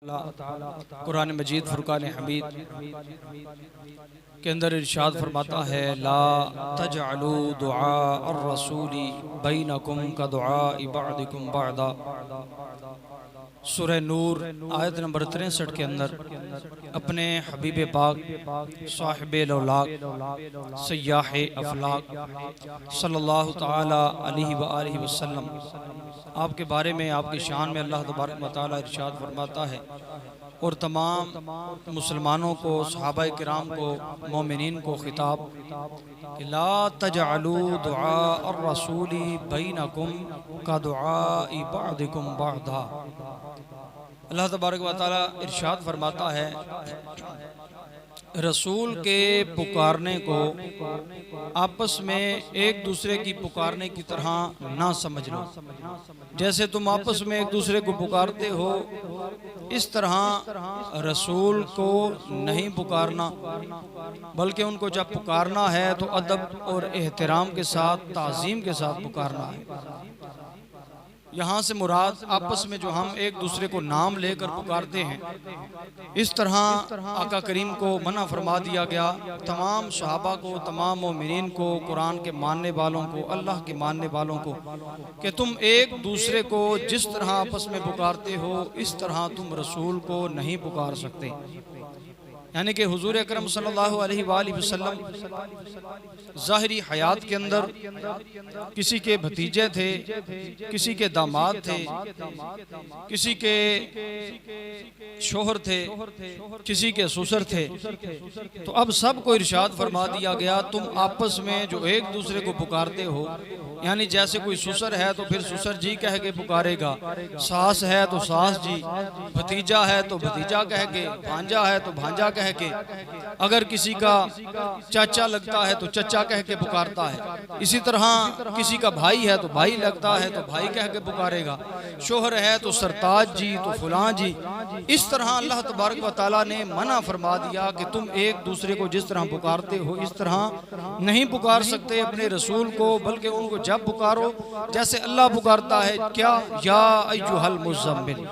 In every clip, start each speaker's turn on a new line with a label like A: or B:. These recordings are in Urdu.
A: قرآن مجید فرقان حمید کے اندر ارشاد فرماتا ہے لا تجعلوا دعاء الرسول بینکم کدعاء بعضکم بعضا۔ سورہ نور آیت نمبر 63 کے اندر اپنے حبیب پاک صاحب لولاک سیاح افلاک صلی اللہ تعالی علیہ وآلہ وسلم آپ کے بارے میں، آپ کی شان میں اللہ تبارک و تعالی ارشاد فرماتا ہے اور تمام مسلمانوں کو، صحابہ کرام کو، مومنین کو خطاب کہ لا تجعلوا دعاء الرسول بینکم کدعاء بعضکم بعضا۔ اللہ تبارک و تعالی ارشاد فرماتا ہے رسول کے پکارنے کو آپس میں ایک دوسرے کی پکارنے کی طرح نہ سمجھ لو۔ جیسے تم آپس میں ایک دوسرے کو پکارتے ہو اس طرح رسول کو نہیں پکارنا، بلکہ ان کو جب پکارنا ہے تو ادب اور احترام کے ساتھ، تعظیم کے ساتھ پکارنا ہے۔ یہاں سے مراد آپس میں جو ہم ایک دوسرے کو نام لے کر پکارتے ہیں، اس طرح آقا کریم کو منع فرما دیا گیا، تمام صحابہ کو، تمام مومنین کو، قرآن کے ماننے والوں کو، اللہ کے ماننے والوں کو، کہ تم ایک دوسرے کو جس طرح آپس میں پکارتے ہو اس طرح تم رسول کو نہیں پکار سکتے۔ یعنی کہ حضور اکرم صلی اللہ علیہ وآلہ وسلم ظاہری حیات کے اندر کسی کے بھتیجے تھے، کسی کے داماد تھے، کسی کے شوہر تھے، کسی کے سسر تھے، تو اب سب کو ارشاد فرما دیا گیا تم آپس میں جو ایک دوسرے کو پکارتے ہو، یعنی جیسے کوئی سسر ہے تو پھر سسر جی کہہ کے پکارے گا، ساس ہے تو ساس جی، بھتیجا ہے تو بھتیجا کہہ کے، بھانجا ہے تو بھانجا کہہ کے، اگر کسی کا چاچا لگتا ہے تو چچا کہہ کے پکارتا ہے، اسی طرح کسی کا بھائی ہے تو بھائی لگتا ہے تو بھائی کہہ کے پکارے گا، شوہر ہے تو سرتاج جی تو فلاں جی۔ اس طرح اللہ تبارک و تعالیٰ نے منع فرما دیا کہ تم ایک دوسرے کو جس طرح پکارتے ہو اس طرح نہیں پکار سکتے اپنے رسول کو، بلکہ ان کو جب پکارو جیسے اللہ پکارتا ہے، کیا یا ایھا المزمل،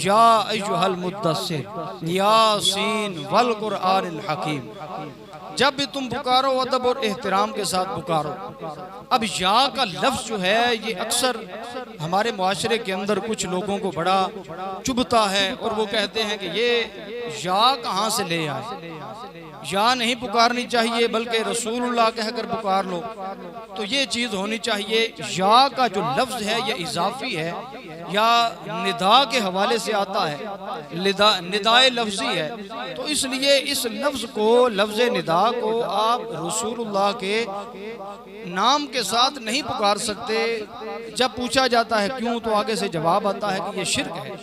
A: یا ایھا المدثر، یاسین والقرآن الحکیم۔ جب بھی تم پکارو ادب اور احترام کے ساتھ پکارو۔ اب یا کا لفظ جو ہے یہ اکثر ہمارے معاشرے کے اندر کچھ لوگوں کو بڑا چبھتا ہے اور وہ کہتے ہیں کہ یہ یا کہاں سے لے آئے، یا نہیں پکارنی چاہیے بلکہ رسول اللہ کہہ کر پکار لو۔ تو یہ چیز ہونی چاہیے، یا کا جو لفظ ہے یہ اضافی ہے یا ندا کے حوالے سے آتا ہے، ندائے لفظی ہے، تو اس لیے اس لفظ کو، لفظ ندا کو آپ رسول اللہ کے نام کے ساتھ نہیں پکار سکتے۔ جب پوچھا جاتا ہے کیوں تو آگے سے جواب آتا ہے کہ یہ شرک ہے۔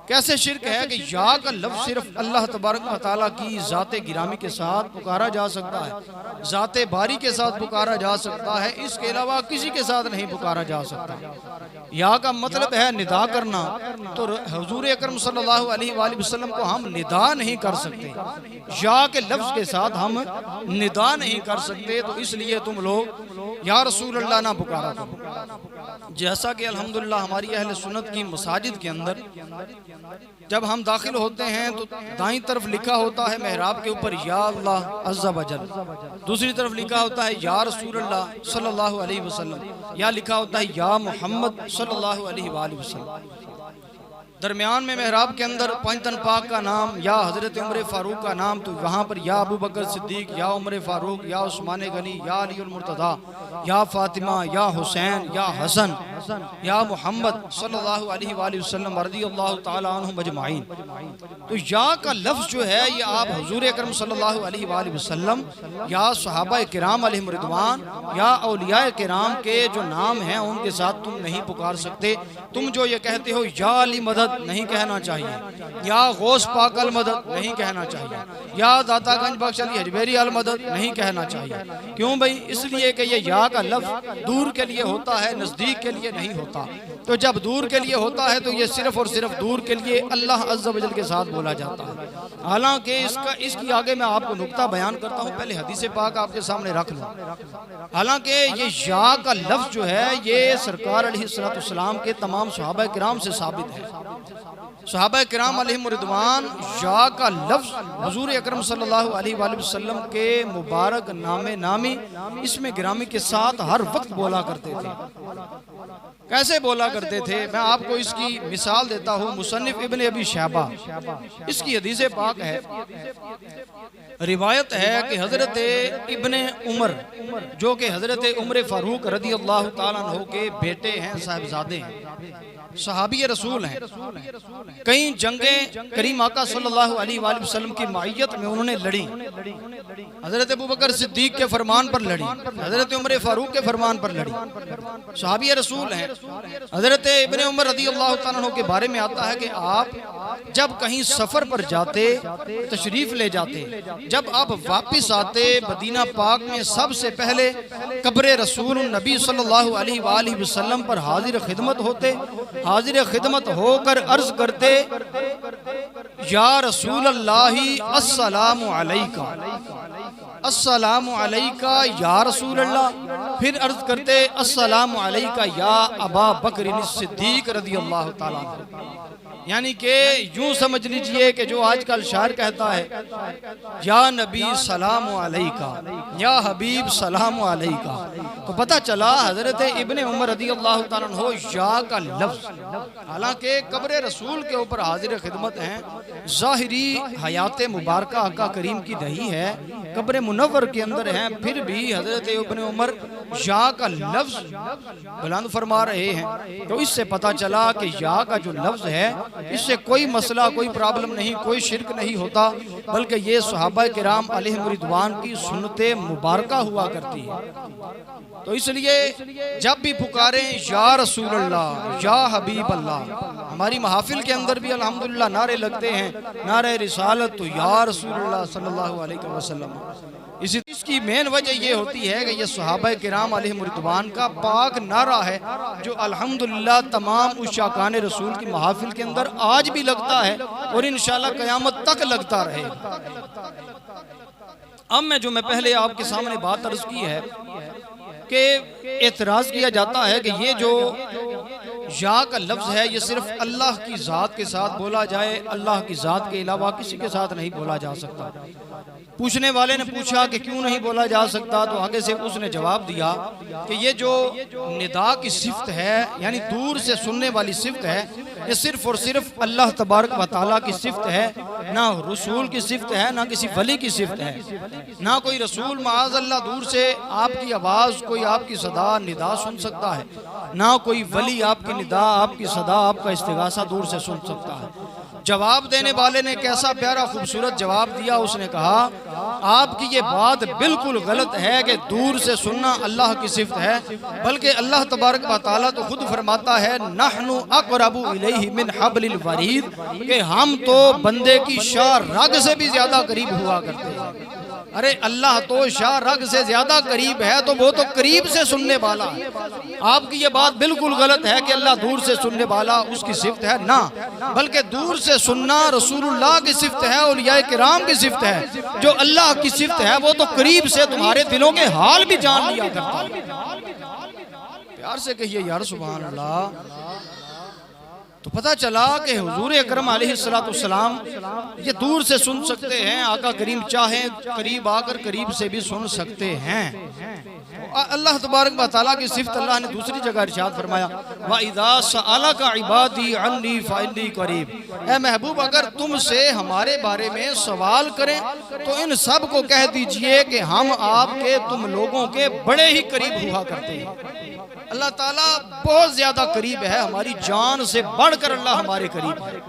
A: کیسے شرک ہے کہ یا کا لفظ صرف اللہ تبارک و تعالیٰ کی ذات گرامی کے ساتھ پکارا جا سکتا ہے، ذات باری کے ساتھ پکارا جا سکتا ہے، اس کے علاوہ کسی کے ساتھ نہیں پکارا جا سکتا۔ یا کا مطلب ہے ندا کرنا، تو حضور اکرم صلی اللہ علیہ وآلہ وسلم کو ہم ندا نہیں کر سکتے، یا کے لفظ کے ساتھ ہم ندا نہیں کر سکتے، تو اس لیے تم لوگ یا رسول اللہ نہ پکارا کرو۔ جیسا کہ الحمدللہ ہماری اہل سنت کی مساجد کے اندر جب ہم داخل ہوتے ہیں تو دائیں طرف لکھا ہوتا ہے محراب کے اوپر یا اللہ عز و جل، دوسری طرف لکھا ہوتا ہے یا رسول اللہ صلی اللہ علیہ وسلم، یا لکھا ہوتا ہے یا محمد صلی اللہ علیہ وآلہ وسلم۔ درمیان میں محراب کے اندر پنجتن پاک کا نام یا حضرت عمر فاروق کا نام، تو وہاں پر یا ابو بکر صدیق، یا عمر فاروق، یا عثمان غنی، یا علی المرتضیٰ، یا فاطمہ، یا حسین، یا حسن، یا محمد صلی اللہ علیہ وآلہ وسلم رضی اللہ تعالیٰ عنہم اجمعین۔ تو یا کا لفظ جو ہے یہ آپ حضور اکرم صلی اللہ علیہ وآلہ وسلم یا صحابہ کرام علیہم رضوان یا اولیاء کرام کے جو نام ہیں ان کے ساتھ تم نہیں پکار سکتے۔ تم جو یہ کہتے ہو یا علی مدد نہیں کہنا چاہیے، یا غوث پاک المدد نہیں کہنا چاہیے، یا داتا گنج بخش علی حجویری المدد نہیں کہنا چاہیے۔ کیوں بھئی؟ اس لیے کہ یہ یا کا لفظ دور کے لیے ہوتا ہے، نزدیک کے لیے نہیں ہوتا۔ تو جب دور کے لیے ہوتا ہے تو یہ صرف اور صرف دور کے لیے اللہ عز و جل کے ساتھ بولا جاتا ہے۔ حالانکہ اس کی آگے میں آپ کو نقطہ بیان کرتا ہوں، پہلے حدیث پاک آپ کے سامنے رکھ لوں۔ حالانکہ یہ یا کا لفظ جو ہے یہ سرکار علیہ السلام کے تمام صحابہ کرام سے ثابت ہے۔ صحابہ کرام علیہم رضوان یا کا لفظ حضور اکرم صلی اللہ علیہ وآلہ وسلم کے مبارک نامی اس میں گرامی کے ساتھ ہر وقت بولا کرتے تھے۔ کیسے بولا کرتے تھے؟ میں آپ کو اس کی مثال دیتا ہوں۔ مصنف ابن ابی شیبہ اس کی حدیث پاک ہے، روایت ہے کہ حضرت ابن عمر جو کہ حضرت عمر فاروق رضی اللہ تعالیٰ عنہ کے بیٹے ہیں، صاحبزادے ہیں، صحابی رسول ہیں، کئی جنگیں کریم آقا صلی اللہ علیہ وآلہ وسلم کی معیت میں انہوں نے لڑی۔ حضرت ابوبکر صدیق کے فرمان پر لڑی، حضرت عمر فاروق کے فرمان پر لڑی، صحابی رسول ہیں۔ حضرت ابن عمر رضی اللہ تعالیٰ عنہ کے بارے میں آتا ہے کہ آپ جب کہیں سفر پر جاتے، تشریف لے جاتے، جب آپ واپس آتے مدینہ پاک میں، سب سے پہلے قبر رسول النبی صلی اللہ علیہ وآلہ وسلم پر حاضر خدمت ہوتے، حاضر خدمت ہو کر عرض کرتے یا رسول اللہ السلام علیکہ، السلام علیکہ یا رسول اللہ، پھر عرض کرتے السلام علیکہ یا ابا بکر الصدیق رضی اللہ تعالیٰ عنہ۔ یعنی کہ یوں سمجھ لیجئے کہ جو آج کل شاعر کہتا ہے یا نبی سلام علیکہ، یا حبیب سلام علیکہ، تو پتہ چلا حضرت ابن عمر رضی اللہ تعالیٰ عنہ یا کا لفظ، حالانکہ قبر رسول کے اوپر حاضر خدمت ہیں، ظاہری حیات مبارکہ آقا کریم کی دہی ہے، قبر منور کے اندر ہیں، پھر بھی حضرت ابن عمر یا کا لفظ بلند فرما رہے ہیں۔ تو اس سے پتہ چلا کہ یا کا جو لفظ ہے اس سے کوئی مسئلہ، کوئی پرابلم نہیں، کوئی شرک نہیں ہوتا، بلکہ یہ صحابہ کرام علیہم رضوان کی سنت مبارکہ ہوا کرتی ہے۔ تو اس لیے جب بھی پکاریں یا رسول اللہ، یا حبیب اللہ، ہماری محافل کے اندر بھی الحمدللہ نعرے لگتے ہیں، نعرہ رسالت تو یا رسول اللہ صلی اللہ علیہ وسلم۔ اس کی مین وجہ یہ ہوتی ہے کہ یہ صحابہ کرام علیہم رضوان کا پاک نعرہ ہے جو الحمدللہ تمام عشاقان رسول کی محافل کے اندر آج بھی لگتا ہے اور انشاءاللہ قیامت تک لگتا رہے۔ اب میں پہلے آپ کے سامنے بات عرض کی ہے کہ اعتراض کیا جاتا ہے کہ یہ جو یا کا لفظ ہے یہ صرف اللہ کی ذات کے ساتھ بولا جائے، اللہ کی ذات کے علاوہ کسی کے ساتھ نہیں بولا جا سکتا۔ پوچھنے والے نے پوچھا کہ کیوں نہیں بولا جا سکتا، تو آگے سے اس نے جواب دیا کہ یہ جو ندا کی صفت ہے، یعنی دور سے سننے والی صفت ہے، یہ صرف اور صرف اللہ تبارک و تعالیٰ کی صفت ہے، نہ رسول کی صفت ہے، نہ کسی ولی کی صفت ہے۔ نہ کوئی رسول معاذ اللہ دور سے آپ کی آواز، کوئی آپ کی صدا ندا سن سکتا ہے، نہ کوئی ولی آپ کی ندا، آپ کی صدا، آپ کا استغاثہ دور سے سن سکتا ہے۔ جواب دینے والے نے کیسا پیارا خوبصورت جواب دیا، اس نے کہا آپ کی یہ بات بالکل غلط ہے کہ دور سے سننا اللہ کی صفت ہے، بلکہ اللہ تبارک و تعالیٰ تو خود فرماتا ہے نحن اقرب الیہ من حبل الورید، کہ ہم تو بندے کی شاہ رگ سے بھی زیادہ قریب ہوا کرتے ہیں۔ ارے اللہ تو شاہ رگ سے زیادہ قریب ہے تو وہ تو قریب سے سننے والا ہے۔ آپ کی یہ بات بالکل غلط ہے کہ اللہ دور سے سننے والا اس کی صفت ہے، نہ، بلکہ دور سے سننا رسول اللہ کی صفت ہے، اولیاء کرام کی صفت ہے۔ جو اللہ کی صفت ہے وہ تو قریب سے تمہارے دلوں کے حال بھی جان لیا کرتا ہے۔ پیار سے کہیے یار سبحان اللہ۔ تو پتہ چلا کہ حضور اکرم علیہ السلام یہ دور سے سن سکتے ہیں، آقا کریم چاہیں قریب آ کر قریب سے بھی سن سکتے ہیں۔ اللہ تبارک و تعالیٰ کی صفت اللہ نے دوسری جگہ ارشاد فرمایا وَإِذَا سَأَلَكَ عِبَادِي عَنِّي فَإِنِّي قَرِيبٌ، اے محبوب اگر تم سے ہمارے بارے میں سوال کریں تو ان سب کو کہہ دیجئے کہ ہم آپ کے تم لوگوں کے بڑے ہی قریب ہوا کرتے ہیں۔ اللہ تعالیٰ بہت زیادہ قریب ہے، ہماری جان سے بڑھ کر اللہ ہمارے قریب ہے۔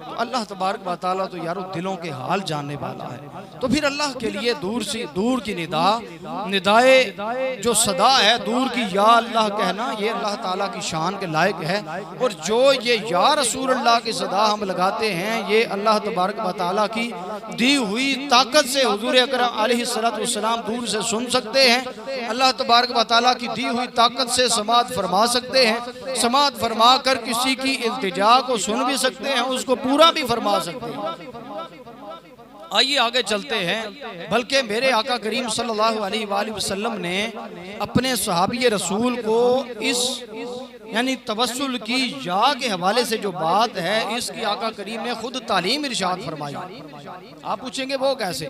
A: تو اللہ تبارک و تعالیٰ تو یارو دلوں کے حال جاننے والا ہے۔ تو پھر اللہ کے لیے دور کی ندائے جو صدا ہے، دور کی یا اللہ کہنا، یہ اللہ تعالیٰ کی شان کے لائق ہے۔ اور جو یہ یا رسول اللہ کی صدا ہم لگاتے ہیں، یہ اللہ تبارک و تعالیٰ کی دی ہوئی طاقت سے حضور اکرم علیہ السلام دور سے سن سکتے ہیں۔ اللہ تبارک و تعالیٰ کی دی ہوئی طاقت سے سماعت فرما سکتے ہیں، سماعت فرما کر کسی کی التجا کو سن بھی سکتے ہیں، اس کو پورا بھی فرما سکتے ہیں۔ آئیے آگے چلتے ہیں۔ بلکہ میرے آقا کریم صلی اللہ علیہ وآلہ وسلم نے اپنے صحابی رسول کو اس یعنی توسل کی یا کے حوالے سے جو بات ہے اس کی آقا کریم نے خود تعلیم ارشاد فرمائی۔ آپ پوچھیں گے وہ کیسے؟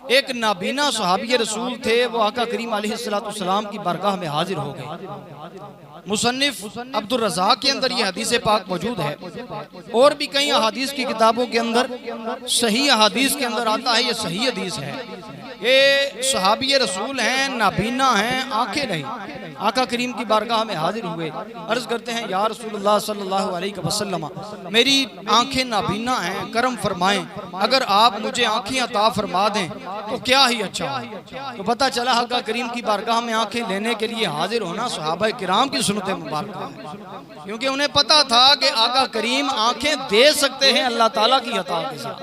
A: ایک نابینا صحابی رسول تھے، وہ آقا کریم علیہ السلام کی بارگاہ میں حاضر ہو گئے۔ مصنف عبد الرزاق کے اندر یہ حدیث پاک موجود ہے، اور بھی کئی احادیث کی کتابوں کے اندر، صحیح احادیث کے اندر آتا ہے، یہ صحیح حدیث ہے۔ یہ صحابی رسول ہیں، نابینا ہیں، آنکھیں نہیں، آقا کریم کی بارگاہ میں حاضر ہوئے، عرض کرتے ہیں یا رسول اللہ صلی اللہ علیہ وسلم، میری آنکھیں نابینا ہیں، کرم فرمائیں، اگر آپ مجھے آنکھیں عطا فرما دیں تو کیا ہی اچھا ہے۔ تو پتہ چلا آقا کریم کی بارگاہ میں آنکھیں لینے کے لیے حاضر ہونا صحابہ کرام کی سنت مبارکہ ہے، کیونکہ انہیں پتہ تھا کہ آقا کریم آنکھیں دے سکتے ہیں اللہ تعالیٰ کی عطا کے ساتھ۔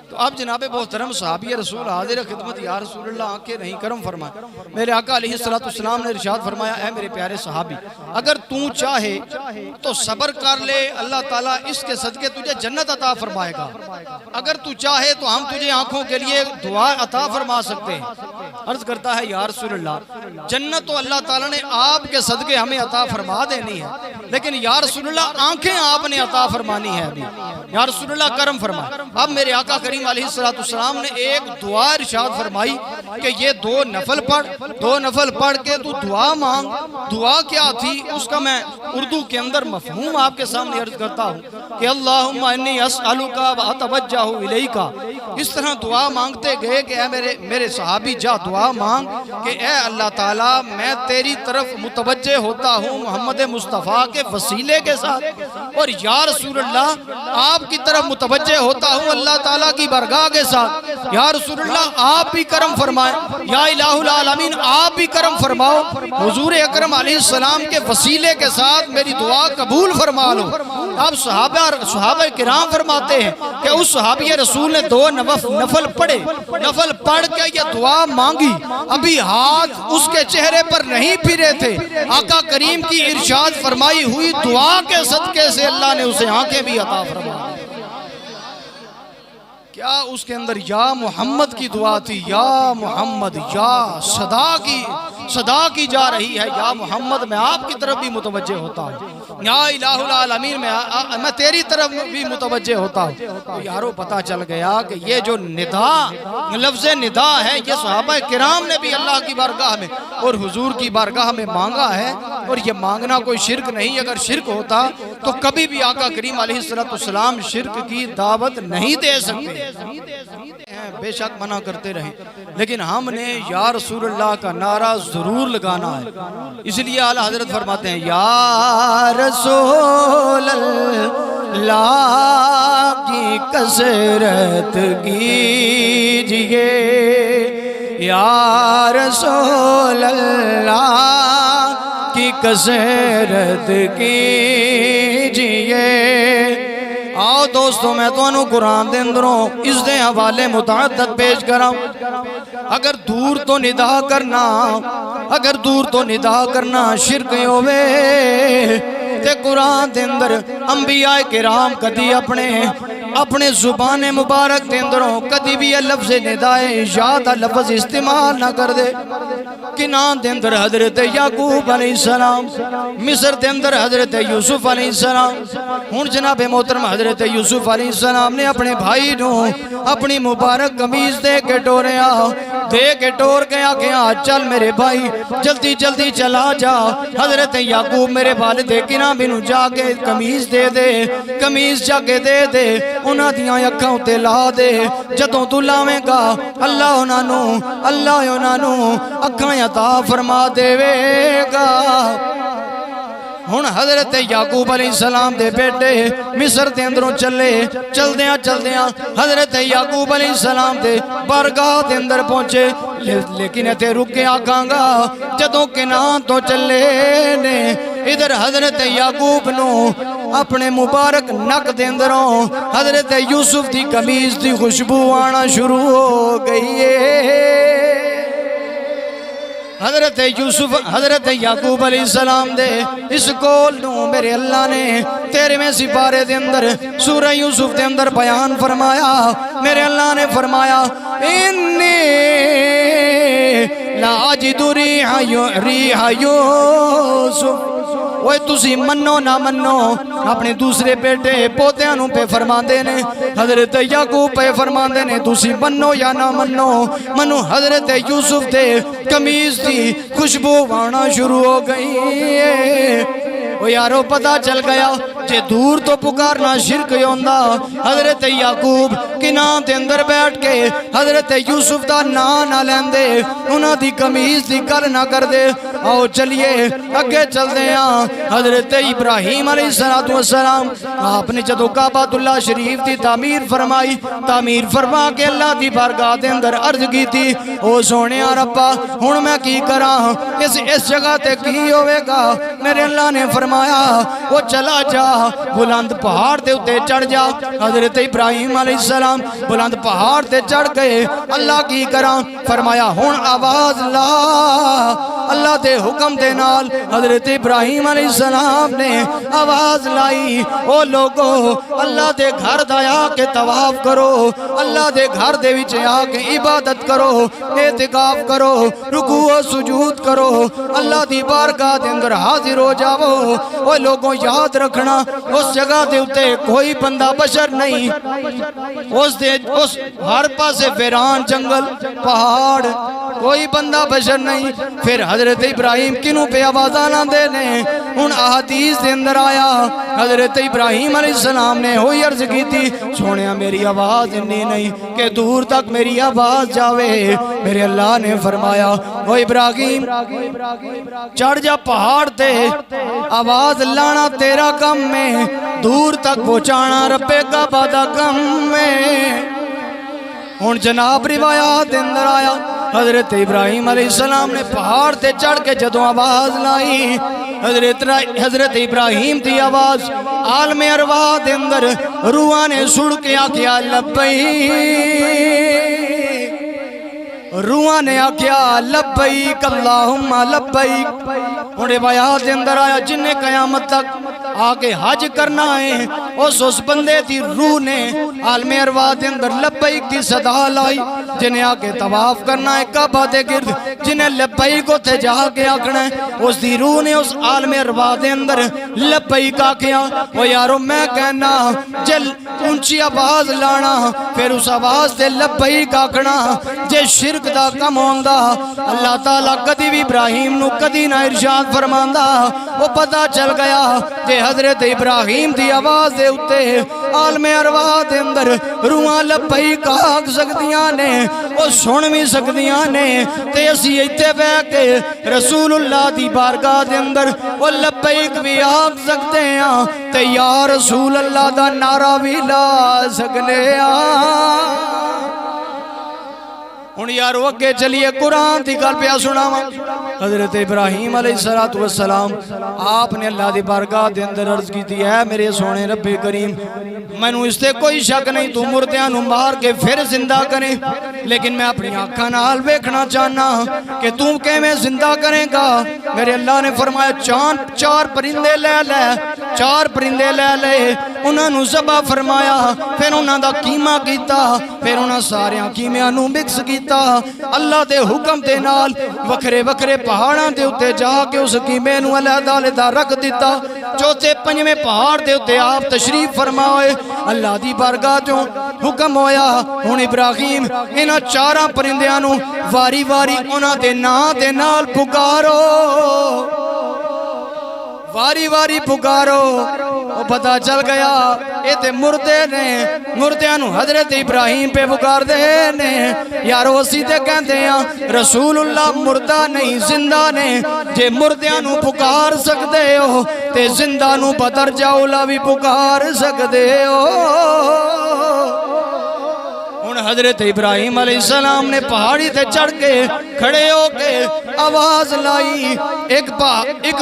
A: تو اب جناب محترم صحابی رسول حاضر خدمت، یا رسول اللہ آنکھیں نہیں، کرم فرمائے۔ میرے آقا علیہ السلام نے ارشاد فرمایا، اے میرے پیارے صحابی، اگر تو چاہے تو صبر کر لے، اللہ تعالیٰ اس کے صدقے تجھے جنت عطا فرمائے گا۔ اگر تو چاہے تو ہم تجھے آنکھوں کے لیے دعا عطا فرما سکتے ہیں۔ عرض کرتا ہے یا رسول اللہ، جنت تو اللہ تعالیٰ نے آپ کے صدقے ہمیں عطا فرما دینی ہے، لیکن یا رسول اللہ آنکھیں آپ نے عطا فرمانی ہے ابھی، یا رسول اللہ کرم فرمائے۔ اب میرے آقا کریم علیہ السلام نے ایک دعا ارشاد فرمائی کہ یہ دو نفل پڑھ کے تو دعا مانگ۔ دعا کیا تھی اس کا میں اردو کے اندر مفہوم آپ کے سامنے عرض کرتا ہوں کہ اللہم انی اسألوکا و اتوجہ الیکا۔ اس طرح دعا مانگتے گئے کہ اے میرے صحابی جا دعا مانگ کہ اے اللہ تعالیٰ میں تیری طرف متوجہ ہوتا ہوں محمد مصطفیٰ کے وسیلے کے ساتھ، اور یا رسول اللہ آپ کی طرف متوجہ ہوتا ہوں اللہ تعالیٰ کی بارگاہ کے ساتھ۔ یا رسول اللہ آپ بھی کرم فرمائیں، یا الہ العالمین آپ بھی کرم فرماؤ، حضور اکرم علیہ السلام کے وسیلے کے ساتھ میری دعا قبول فرما لو۔ اب صحابہ کرام فرماتے ہیں کہ اس صحابی رسول نے دو نفل پڑھ کے یہ دعا مانگی، ابھی ہاتھ اس کے چہرے پر نہیں پھرے تھے، آقا کریم کی ارشاد فرمائی ہوئی دعا کے صدقے سے اللہ نے اسے آنکھیں بھی عطا فرما دی۔ کیا اس کے اندر یا محمد کی دعا تھی، یا محمد، یا صدا کی جا رہی ہے، یا محمد میں آپ کی طرف بھی متوجہ ہوتا ہوں، یا الہ العالمین میں تیری طرف بھی متوجہ ہوتا ہوں۔ تو یارو پتہ چل گیا کہ یہ جو لفظ ندا ہے یہ صحابہ کرام نے بھی اللہ کی بارگاہ میں اور حضور کی بارگاہ میں مانگا ہے، اور یہ مانگنا کوئی شرک نہیں۔ اگر شرک ہوتا تو کبھی بھی آقا کریم علیہ السلام شرک کی دعوت نہیں دے سکتے، بے شک منع کرتے رہیں، لیکن ہم نے یا رسول اللہ کا نعرہ ضرور لگانا ہے۔ اس لیے اعلی حضرت فرماتے ہیں یا رسول اللہ کی کثرت کیجئے، یا رسول اللہ کی کثرت کیجئے۔ آؤ دوستو میں تو انہوں قرآن دے اندروں اس دے حوالے متعدد پیش کراؤں۔ اگر دور تو ندا کرنا شرک ہوئے تے قرآن دے اندر انبیاء کرام کدی اپنے زبان مبارک دے اندروں کدی بھی یہ لفظ ندائے یاد لفظ استعمال نہ کر دے۔ کنان دے اندر حضرت یعقوب علیہ السلام، مصر دے اندر حضرت یوسف علیہ السلام، ہون جناب محترم حضرت یوسف علیہ السلام نے اپنے بھائی نو اپنی مبارک قمیض دے کے ٹور گیا چل میرے بھائی جلدی چلا جا، حضرت یعقوب میرے والد کنان بنو جا کے قمیض جا کے دے انہاں دیاں اکھاں اُتے لا دے، جدوں تو لاویں گا اللہ انہاں نوں اکھاں عطا فرما دے گا۔ ہن حضرت یعقوب علیہ السلام دے بیٹے مصر دے اندروں چلدیاں حضرت یعقوب علیہ السلام دے بارگاہ دے اندر پہنچے، لیکن ایتھے رک کے آکھاں گا جدوں کنان تو چلے نے ادھر حضرت یعقوب نو اپنے مبارک نک دے اندروں حضرت یوسف دی قمیض دی خوشبو آنا شروع ہو گئی ہے۔ حضرت یعقوب علیہ السلام دے اس قول نو میرے اللہ نے 13ویں سپارے دے اندر سورہ یوسف دے اندر بیان فرمایا۔ میرے اللہ نے فرمایا انی لا اجد ریح یوسف اوے تسی منو نہ منو اپنے دوسرے بیٹے پوتیاں نو پہ فرماندے نے حضرت یعقوب پہ فرماندے نے تسی منو یا نہ منو منو حضرت یوسف دے قمیض دی خوشبو آنا شروع ہو گئی او یارو پتہ چل گیا جے دور تو پکارنا شرک ہوندا حضرت یعقوب کناں دے اندر بیٹھ کے حضرت یوسف دا نام نہ لیندے انہاں دی قمیض دی گل نہ کر دے آؤ چلیے اگے چل دے ہاں حضرت ابراہیم علیہ السلام آپ نے جدو کعبۃ اللہ شریف دی تعمیر فرما کے اللہ دی بارگاہ دے اندر عرض کی تھی او سونے ربا ہن میں کی کراں اس جگہ تے کی ہوئے گا میرے اللہ نے فرمایا وہ چلا جا بلند پہاڑ تے اتے چڑھ جا حضرت ابراہیم علیہ السلام بلند پہاڑ تے چڑھ گئے اللہ کی کراں فرمایا ہن آواز لا اللہ دے حکم دے نال حضرت ابراہیم علیہ السلام نے آواز لائی او لوگو اللہ دے گھر دایا کے طواف کرو اللہ دے گھر دے وچے آ کے عبادت کرو اعتکاف کرو رکوع و سجود کرو اللہ دی بارگاہ دے اندر حاضر ہو جاؤ او لوگوں یاد رکھنا اس جگہ دے اتے کوئی بندہ بشر نہیں اس ہر پاسے ویران جنگل پہاڑ کوئی بندہ بشر نہیں پھر حضرت ابراہیم کنوں پہ آواز آنا دینے ان احادیث دے اندر آیا حضرت ابراہیم علیہ السلام نے ہوئی عرض کی تھی سونیا میری آواز انی نہیں کہ دور تک میری آواز جاوے میرے اللہ نے فرمایا وہ ابراہیم چڑھ جا پہاڑ تے آواز لانا تیرا کم میں دور تک پہنچانا رب کا بادہ کم میں ہن جناب روایات اندر آیا حضرت ابراہیم علیہ السلام نے پہاڑ تے چڑھ کے جدوں آواز لائی حضرت ابراہیم دی آواز عالم ارواح دے اندر روحاں نے سڑ کے آکھیا لبیک روحاں نے آکھیا لبیک اللہم لبیک ہن روایات دے اندر آیا جن نے قیامت تک آگے حج کرنا ہے اس بندے دی روح نے عالم ارواح دے اندر لبیک دی صدا لائی جنہیں آگے طواف کرنا ہے کعبہ دے گرد جنہیں لبیک کو تے جا کے آکھنا ہے اس دی روح نے اس عالم ارواح دے اندر لبیک آکھیا وہ یارو میں کہنا جل اونچی آواز لانا پھر اس آواز تے لبیک آکھنا جے شرک دا کم ہوندا اللہ تعالیٰ کدی بھی ابراہیم نو کدی نہ ارشاد فرماندا وہ پتہ چل گیا جے حضرت ابراہیم دی آواز دے اتے عالم ارواح دے اندر روحاں لبیک آکھ سکدیاں نے وہ سن بھی سکدیاں نے تے اسی ایتھے بیٹھ کے رسول اللہ دی بارگاہ دے اندر وہ لبیک بھی آکھ سکتے ہیں تے یا رسول اللہ دا نعرہ بھی لا سکنے ہن یارو اگے چلیے قرآن دی گل پیا سناواں حضرت ابراہیم علیہ السلام آپ نے اللہ دی بارگاہ دے اندر عرض کی تھی ہے میرے سونے رب کریم مینوں اس تے کوئی شک نہیں تو مردیاں نو مار کے پھر زندہ کرے لیکن میں اپنی آنکھاں نال ویکھنا چاہنا کہ تم کیویں زندہ کرے گا میرے اللہ نے فرمایا چار پرندے لے لے انہاں نو ذبح فرمایا پھر انہاں دا قیمہ کیتا پھر انہاں سارے قیمیاں نو مکس کیتا اللہ دے حکم دے نال وکھرے وکھرے پہاڑاں دے اتے جا کے اس قیمے نو علیحدہ علیحدہ رکھ دیتا چوتھے پنجویں پہاڑ دے اتے آپ تشریف فرمائے اللہ دی بارگاہ جو حکم ہویا ہن ابراہیم انہاں چاراں پرندیاں نو واری واری انہاں دے نام دے نال پکارو واری واری پکارو وہ پتہ چل گیا اے تے مردے نے مردیاں نو حضرت ابراہیم پہ پکار دے نے یارو اسی تے کہندے ہیں رسول اللہ مردہ نہیں زندہ نے جے مردیاں نو پکار سکدے ہو تے زندہ نو بدرجہ اولا بھی پکار سکدے ہو حضرت ابراہیم علیہ السلام نے پہاڑی تے چڑھ کے کھڑے ہو کے آواز لائی ایک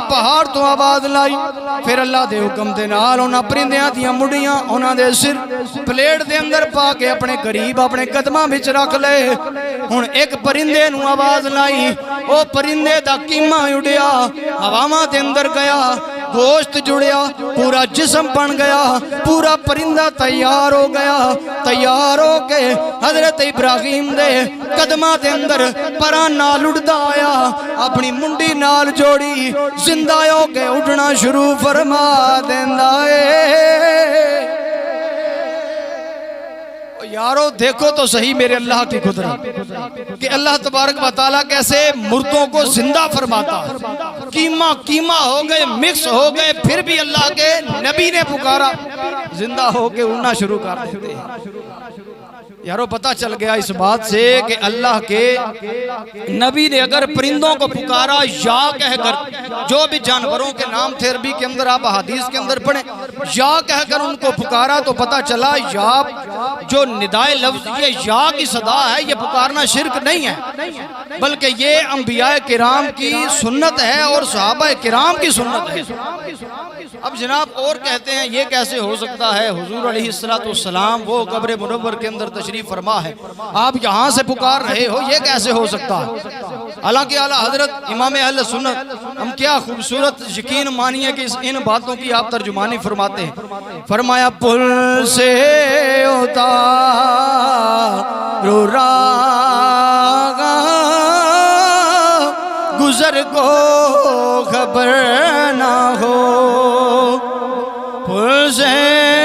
A: پہاڑ تو آواز لائی پھر اللہ دے حکم دے نال انہاں پرندیاں دیاں مڑیاں انہاں دے سر پلیٹ دے اندر پا کے اپنے قریب اپنے قدماں وچ رکھ لے ہن ایک پرندے نو آواز لائی او پرندے دا قیمہ اڑیا ہواواں دے اندر گیا گوشت جڑیا، پورا جسم بن گیا، پورا پرندہ تیار ہو گیا، تیار ہو کے حضرت ابراہیم دے قدمہ دے اندر پران نال اڑدا آیا، اپنی منڈی نال جوڑی، زندہ ہو کے اڑنا شروع فرما دیندا ہے۔ یارو دیکھو تو صحیح میرے اللہ کی قدرت کہ اللہ تبارک و تعالیٰ کیسے مردوں کو زندہ فرماتا، کیمہ ہو گئے، مکس ہو گئے، پھر بھی اللہ کے نبی نے پکارا، زندہ ہو کے اڑنا شروع کر دیتے ہیں۔ یارو پتہ چل گیا اس بات سے کہ اللہ کے نبی نے اگر پرندوں کو پکارا یا کہہ کر، جو بھی جانوروں کے نام تھے عربی کے اندر آپ حدیث کے اندر پڑھیں، یا کہہ کر ان کو پکارا تو پتہ چلا یا جو ندائے لفظ یہ یا کی صدا ہے، یہ پکارنا شرک نہیں ہے بلکہ یہ انبیاء کرام کی سنت ہے اور صحابہ کرام کی سنت ہے۔ اب جناب اور کہتے ہیں یہ کیسے ہو سکتا ہے، حضور علیہ السلام وہ قبر منور کے اندر تشریف فرما ہے، آپ یہاں سے پکار رہے ہو، یہ کیسے ہو سکتا ہے؟ حالانکہ اعلیٰ حضرت امام اہل سنت، ہم کیا خوبصورت یقین مانیے کہ ان باتوں کی آپ ترجمانی فرماتے ہیں۔ فرمایا پل سے اتارو راہ گزر کو خبر نہ ہو، پل سے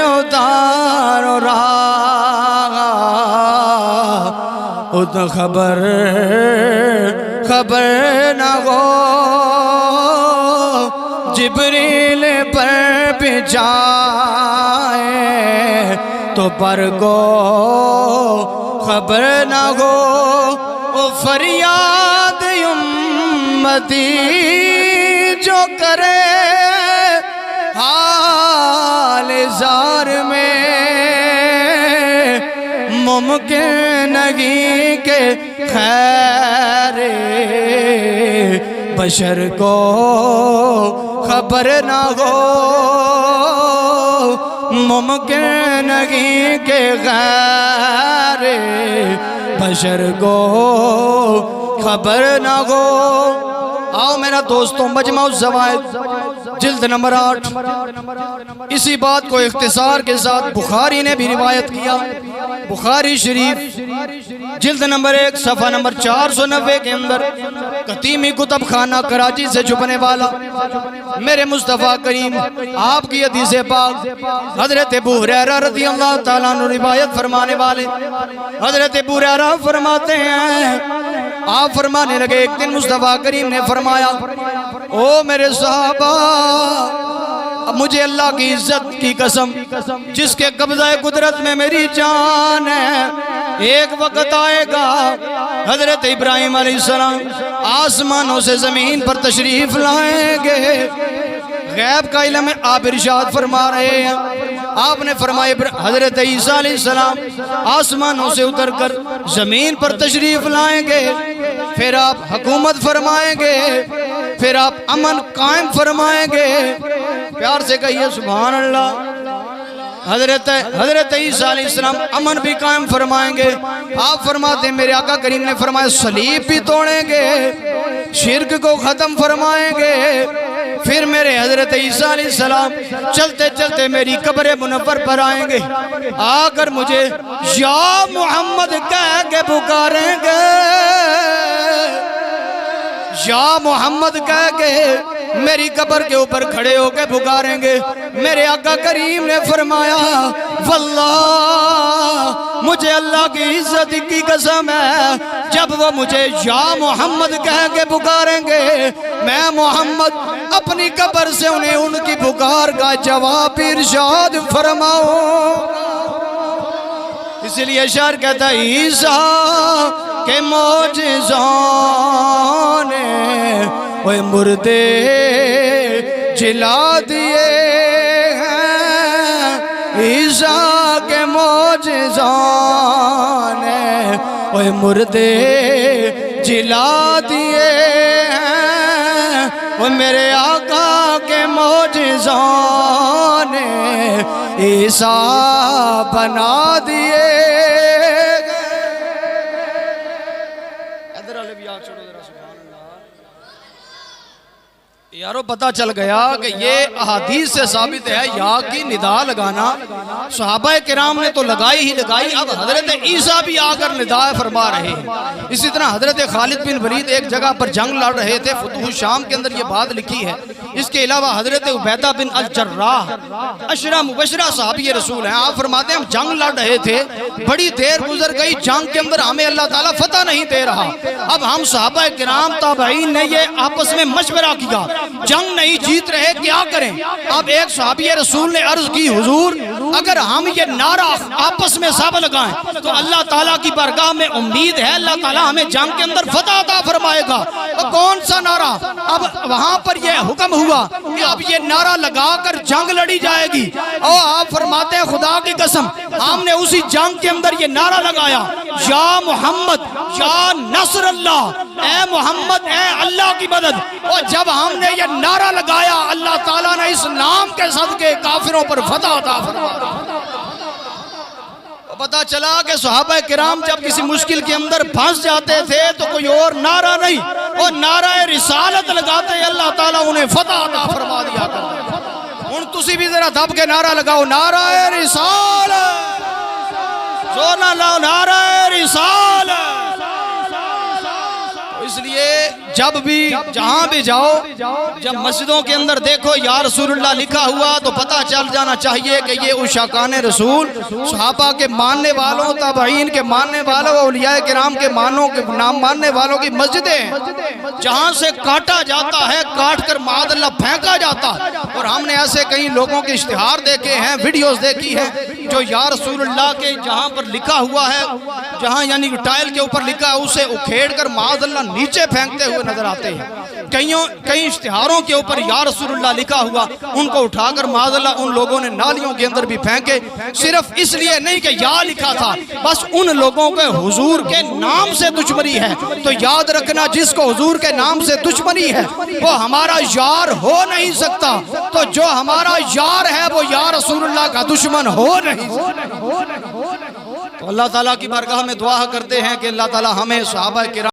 A: اتارو راہ ات خبر نہ ہو، جبریل پر بچائے تو پر کو خبر نہ ہو، وہ فریاد امتی جو کرے حال زار میں، ممکن نہیں کہ خیر بشر کو خبر نہ ہو، ممکن نہیں کہ غیر بشر کو خبر نہ ہو۔ آؤ میرا دوستوں، مجمع الزوائد جلد نمبر 8، اسی بات کو اختصار کے ساتھ بخاری نے بھی روایت کیا، بخاری شریف جلد نمبر 1 صفحہ نمبر 490 کے اندر، قدیمی کتب خانہ کراچی سے چھپنے والا میرے مصطفیٰ کریم آپ کی حدیث پاک حضرت ابو ہریرہ رضی اللہ تعالیٰ عنہ روایت فرمانے والے حضرت ابو ہریرہ فرماتے ہیں، آپ فرمانے لگے ایک دن مصطفیٰ کریم نے فرمایا، او میرے صحابہ، مجھے اللہ کی عزت کی قسم جس کے قبضہ قدرت میں میری جان ہے، ایک وقت آئے گا حضرت ابراہیم علیہ السلام آسمانوں سے زمین پر تشریف لائیں گے، غیب کا علم آپ ارشاد فرما رہے ہیں، آپ نے فرمایا حضرت عیسیٰ علیہ السلام آسمانوں سے اتر کر زمین پر تشریف لائیں گے، پھر آپ حکومت فرمائیں گے، پھر آپ امن قائم فرمائیں گے، پیار سے کہیے سبحان اللہ۔ حضرت عیسیٰ علیہ السلام امن بھی قائم فرمائیں گے، آپ فرماتے ہیں میرے آقا کریم نے فرمایا صلیب بھی توڑیں گے، شرک کو ختم فرمائیں گے، پھر میرے حضرت عیسیٰ علیہ السلام چلتے چلتے میری قبر منور پر آئیں گے، آ کر مجھے یا محمد کہہ کے پکاریں گے، یا محمد کہہ کے میری قبر کے اوپر کھڑے ہو کے پکاریں گے۔ میرے آقا کریم نے فرمایا واللہ مجھے اللہ کی عزت کی قسم ہے، جب وہ مجھے یا محمد کہہ کے پکاریں گے، میں محمد اپنی قبر سے انہیں ان کی پکار کا جواب ارشاد فرماؤں۔ اس لیے شاعر کہتا ہے عیسیٰ کے معجزوں نے وہ مردے جلا دیے ہیں، عیسیٰ کے معجزوں نے وہ مردے جلا دیے ہیں، وہ میرے آقا کے معجزوں نے عیسیٰ بنا دیے۔ یارو پتہ چل گیا کہ یہ احادیث سے ثابت ہے یا کی ندا لگانا صحابہ کرام نے تو لگائی ہی لگائی، اب حضرت عیسیٰ بھی آ کر ندا فرما رہے ہیں۔ اسی طرح حضرت خالد بن ولید ایک جگہ پر جنگ لڑ رہے تھے، فتوح شام کے اندر یہ بات لکھی ہے۔ اس کے علاوہ حضرت عبیدہ بن الجراح عشرہ مبشرہ صحابی رسول ہیں، آپ فرماتے ہیں ہم جنگ لڑ رہے تھے، بڑی دیر گزر گئی، جنگ کے اندر ہمیں اللہ تعالیٰ فتح نہیں دے رہا۔ اب ہم صحابہ کرام تابعین نے یہ آپس میں مشورہ کیا، جنگ نہیں جیت رہے، کیا کریں؟ اب ایک صحابی رسول نے عرض کی حضور اگر ہم یہ نعرہ آپس میں سب لگائیں تو اللہ تعالیٰ کی بارگاہ میں امید ہے اللہ تعالیٰ ہمیں جنگ کے اندر فتح عطا فرمائے گا۔ تو کون سا نعرہ؟ اب وہاں پر یہ حکم ہوا کہ اب یہ نعرہ لگا کر جنگ لڑی جائے گی، اور آپ فرماتے ہیں خدا کی قسم ہم نے اسی جنگ کے اندر یہ نعرہ لگایا، یا محمد یا نصر اللہ، اے محمد اے اللہ کی مدد۔ اور جب ہم نے یہ نعرہ لگایا اللہ تعالیٰ نے اس نام کے صدقے کافروں پر فتح عطا فرمایا۔ پتہ چلا کہ صحابہ کرام جب کسی مشکل کے اندر پھنس جاتے تھے تو کوئی اور نعرہ نہیں، وہ نعرہ رسالت لگاتے اللہ تعالیٰ انہیں فتح عطا فرما دیا کرتے۔ ان تسی بھی ذرا دب کے نعرہ لگاؤ، نعرہ رسالت، زور نہ لاؤ، نعرہ رسالت۔ اس لیے جب بھی جہاں بھی جاؤ، جب مسجدوں کے اندر دیکھو یا رسول اللہ لکھا ہوا تو پتہ چل جانا چاہیے کہ یہ عشاقان رسول، صحابہ کے ماننے والوں، تابعین کے ماننے والوں، اولیاء کرام کے نام ماننے والوں کی مسجدیں ہیں۔ جہاں سے کاٹا جاتا ہے کاٹ کر معاذ اللہ پھینکا جاتا ہے۔ اور ہم نے ایسے کئی لوگوں کے اشتہار دیکھے ہیں، ویڈیوز دیکھی ہیں جو یا رسول اللہ کے جہاں پر لکھا ہوا ہے، جہاں یعنی ٹائل کے اوپر لکھا ہے اسے اکھیڑ کر معاذ اللہ نیچے پھینکتے ہوئے نظر آتے ہیں۔ کئی اشتہاروں کے اوپر یا رسول اللہ لکھا ہوا ان کو اٹھا کر معاذ اللہ ان لوگوں نے نالیوں کے اندر بھی پھینکے، صرف اس لیے نہیں کہ یا لکھا تھا، بس ان لوگوں کے حضور کے نام سے دشمنی ہے۔ تو یاد رکھنا جس کو حضور کے نام سے دشمنی ہے وہ ہمارا یار ہو نہیں سکتا، تو جو ہمارا یار ہے وہ یا رسول اللہ کا دشمن ہو نہیں سکتا۔ تو اللہ تعالیٰ کی بارگاہ میں دعا کرتے ہیں کہ اللہ تعالیٰ ہمیں صحابہ کرام